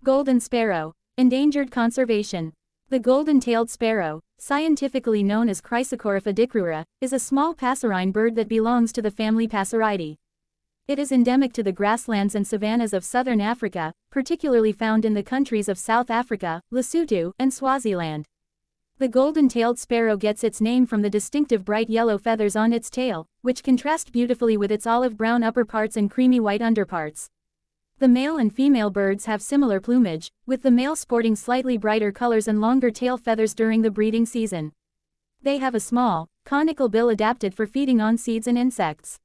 Golden sparrow. Endangered conservation. The golden-tailed sparrow, scientifically known as Chrysocorypha dichroura, is a small passerine bird that belongs to the family Passeridae. It is endemic to the grasslands and savannas of southern Africa, particularly found in the countries of South Africa, Lesotho, and Swaziland. The golden-tailed sparrow gets its name from the distinctive bright yellow feathers on its tail, which contrast beautifully with its olive-brown upperparts and creamy white underparts. The male and female birds have similar plumage, with the male sporting slightly brighter colors and longer tail feathers during the breeding season. They have a small, conical bill adapted for feeding on seeds and insects.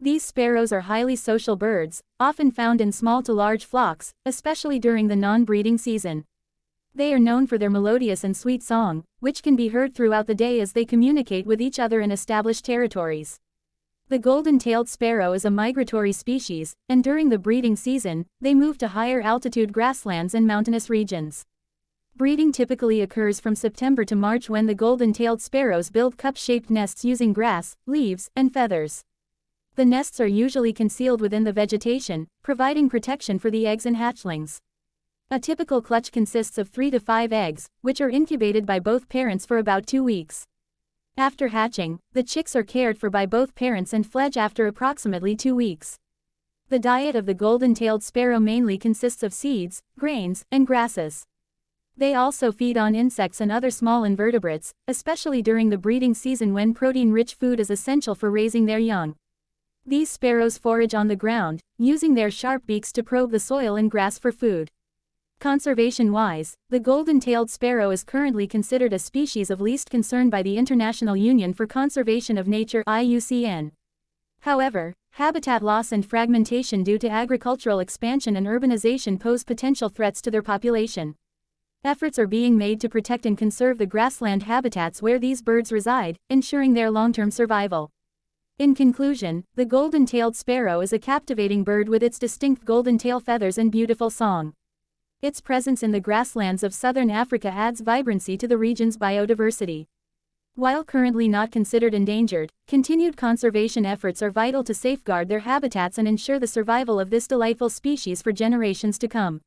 These sparrows are highly social birds, often found in small to large flocks, especially during the non-breeding season. They are known for their melodious and sweet song, which can be heard throughout the day as they communicate with each other in established territories. The golden-tailed sparrow is a migratory species, and during the breeding season, they move to higher altitude grasslands and mountainous regions. Breeding typically occurs from September to March when the golden-tailed sparrows build cup-shaped nests using grass, leaves, and feathers. The nests are usually concealed within the vegetation, providing protection for the eggs and hatchlings. A typical clutch consists of 3 to 5 eggs, which are incubated by both parents for about 2 weeks. After hatching, the chicks are cared for by both parents and fledge after approximately 2 weeks. The diet of the golden-tailed sparrow mainly consists of seeds, grains, and grasses. They also feed on insects and other small invertebrates, especially during the breeding season when protein-rich food is essential for raising their young. These sparrows forage on the ground, using their sharp beaks to probe the soil and grass for food. Conservation-wise, the golden-tailed sparrow is currently considered a species of least concern by the International Union for Conservation of Nature (IUCN). However, habitat loss and fragmentation due to agricultural expansion and urbanization pose potential threats to their population. Efforts are being made to protect and conserve the grassland habitats where these birds reside, ensuring their long-term survival. In conclusion, the golden-tailed sparrow is a captivating bird with its distinct golden tail feathers and beautiful song. Its presence in the grasslands of southern Africa adds vibrancy to the region's biodiversity. While currently not considered endangered, continued conservation efforts are vital to safeguard their habitats and ensure the survival of this delightful species for generations to come.